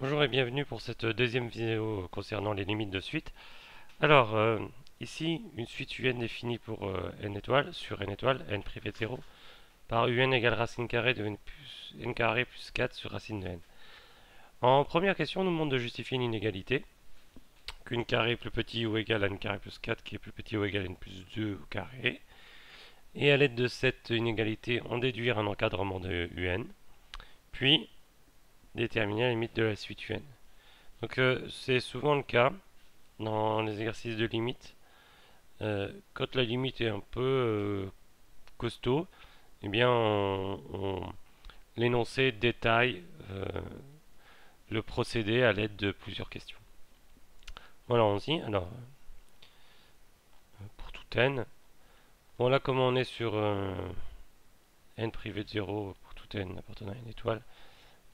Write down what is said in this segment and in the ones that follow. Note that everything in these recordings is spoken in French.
Bonjour et bienvenue pour cette deuxième vidéo concernant les limites de suite. Alors, ici, une suite UN définie pour n étoile sur n étoile, n privé de 0, par UN égale racine carrée de n carré plus 4 sur racine de n. En première question, on nous demande de justifier une inégalité, qu'une carré est plus petit ou égal à n carré plus 4 qui est plus petit ou égal à n plus 2 au carré. Et à l'aide de cette inégalité, on déduire un encadrement de UN, puis déterminer la limite de la suite UN. Donc c'est souvent le cas dans les exercices de limite. Quand la limite est un peu costaud, eh bien l'énoncé détaille le procédé à l'aide de plusieurs questions. Voilà, allons-y. Alors, pour tout n, bon là comme on est sur n privé de 0 pour tout n appartenant à une étoile,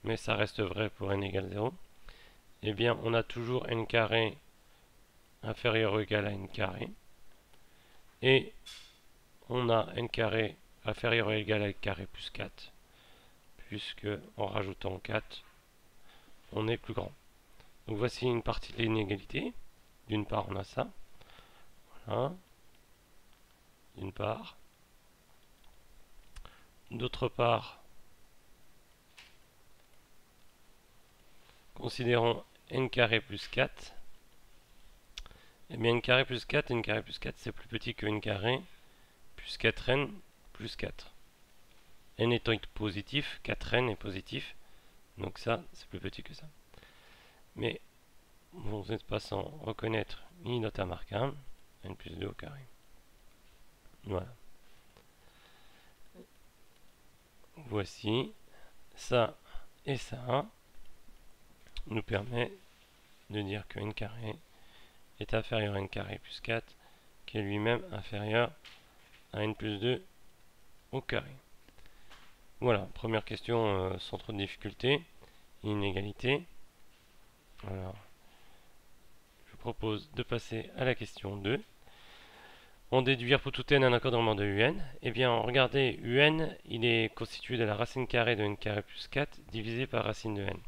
mais ça reste vrai pour n égale 0, eh bien on a toujours n carré inférieur ou égal à n carré, et on a n carré inférieur ou égal à n carré plus 4, puisque en rajoutant 4, on est plus grand. Donc voici une partie de l'inégalité. D'une part, on a ça. Voilà. D'une part. D'autre part, considérons n carré plus 4. Eh bien, n carré plus 4, n carré plus 4, c'est plus petit que n carré plus 4n plus 4. N étant positif, 4n est positif. Donc ça, c'est plus petit que ça. Mais vous n'êtes pas sans reconnaître une nota marquable, n plus 2 au carré. Voilà. Voici, ça et ça nous permet de dire que n carré est inférieur à n carré plus 4, qui est lui-même inférieur à n plus 2 au carré. Voilà, première question sans trop de difficulté, inégalité. Alors, je vous propose de passer à la question 2. On déduire pour tout n un encadrement de un. Eh bien, regardez, un, il est constitué de la racine carrée de n carré plus 4 divisé par racine de n.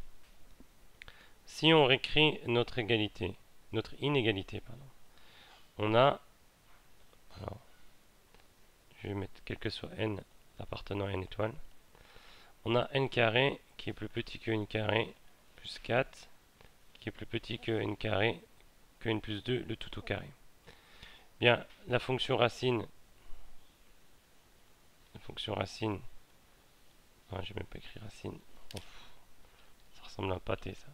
Si on réécrit notre inégalité, on a, alors, je vais mettre quel que soit n appartenant à n étoile, on a n carré qui est plus petit que n carré plus 4, qui est plus petit que n carré que n plus 2, le tout au carré. Bien, la fonction racine, non, j'ai même pas écrit racine, ça ressemble à un pâté ça,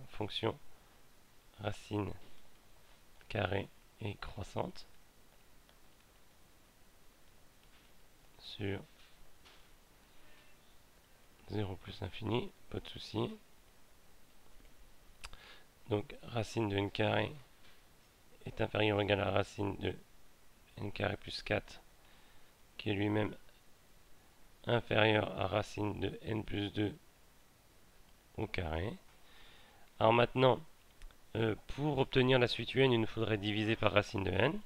fonction racine carrée et croissante sur 0 plus l'infini, pas de souci. Donc racine de n carré est inférieur ou égal à la racine de n carré plus 4, qui est lui-même inférieur à racine de n plus 2 au carré. Alors maintenant, pour obtenir la suite un, il nous faudrait diviser par racine de n.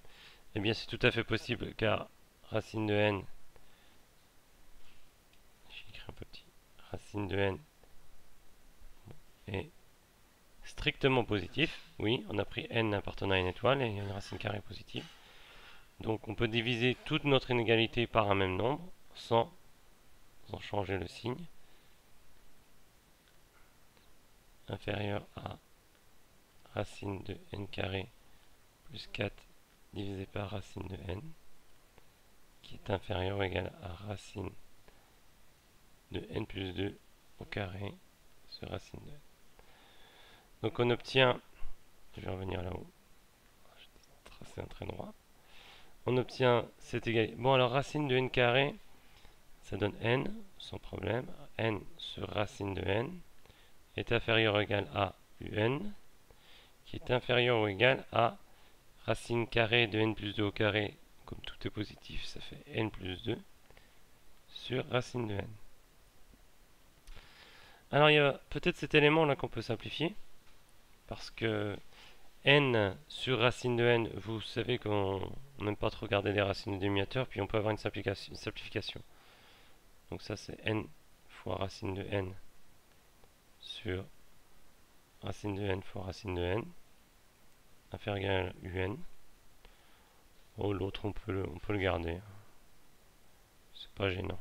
Eh bien, c'est tout à fait possible car racine de n, j'écris un peu petit, racine de n est strictement positif. Oui, on a pris n appartenant à une étoile et il y a une racine carrée positive. Donc on peut diviser toute notre inégalité par un même nombre sans en changer le signe. Inférieur à racine de n carré plus 4 divisé par racine de n, qui est inférieur ou égal à racine de n plus 2 au carré sur racine de n. Donc on obtient, je vais revenir là-haut, je vais tracer un trait droit, on obtient cette égalité. Bon, alors racine de n carré, ça donne n, sans problème. N sur racine de n est inférieur ou égal à un, qui est inférieur ou égal à racine carrée de n plus 2 au carré. Comme tout est positif, ça fait n plus 2 sur racine de n. Alors il y a peut-être cet élément là qu'on peut simplifier, parce que n sur racine de n, vous savez qu'on n'aime pas trop regarder les racines de dénominateur, puis on peut avoir une simplification. Donc ça c'est n fois racine de n sur racine de n fois racine de n, inférieur égal à un. Oh, l'autre, on peut le garder. C'est pas gênant.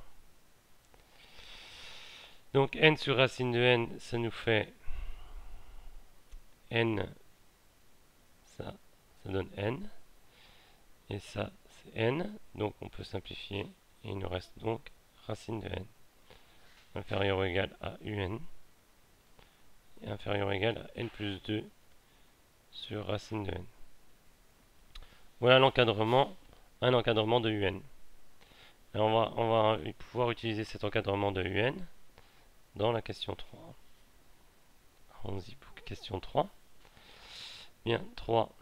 Donc n sur racine de n, ça nous fait n, ça donne n. Et ça, c'est n. Donc on peut simplifier. Et il nous reste donc racine de n. Inférieur ou égal à un. Et inférieur ou égal à n plus 2 sur racine de n. Voilà l'encadrement, un encadrement de un. Alors on va pouvoir utiliser cet encadrement de un dans la question 3. Allons-y pour question 3. Bien, 3.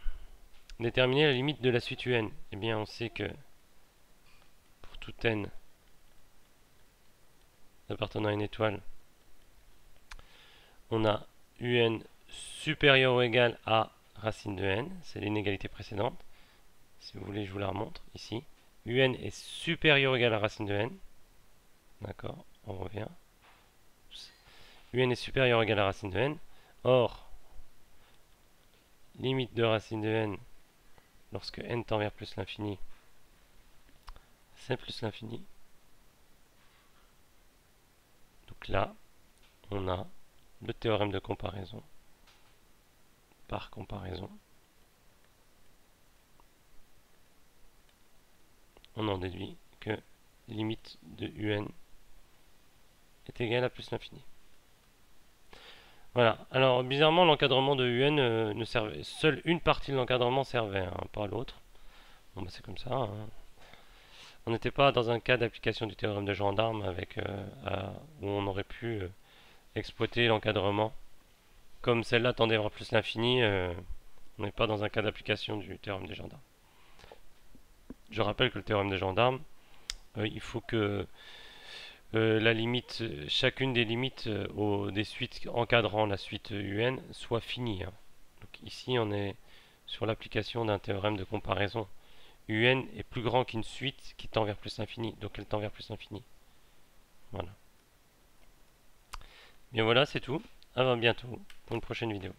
Déterminer la limite de la suite un. Eh bien, on sait que pour tout n appartenant à une étoile, on a un supérieur ou égal à racine de n. C'est l'inégalité précédente. Si vous voulez, je vous la remontre ici. Un est supérieur ou égal à racine de n. D'accord, on revient. Un est supérieur ou égal à racine de n. Or, limite de racine de n lorsque n tend vers plus l'infini, c'est plus l'infini. Donc là, on a le théorème de comparaison. Par comparaison, on en déduit que limite de un est égale à plus l'infini. Voilà. Alors, bizarrement, l'encadrement de un ne servait. Seule une partie de l'encadrement servait, hein, pas l'autre. Bon, bah, c'est comme ça. Hein. On n'était pas dans un cas d'application du théorème de Gendarme avec, où on aurait pu exploiter l'encadrement. Comme celle-là tendait vers plus l'infini, on n'est pas dans un cas d'application du théorème des gendarmes. Je rappelle que le théorème des gendarmes, il faut que la limite, chacune des limites des suites encadrant la suite un soit finie. Hein. Donc ici, on est sur l'application d'un théorème de comparaison. Un est plus grand qu'une suite qui tend vers plus l'infini, donc elle tend vers plus l'infini. Voilà. Bien voilà, c'est tout. À bientôt pour une prochaine vidéo.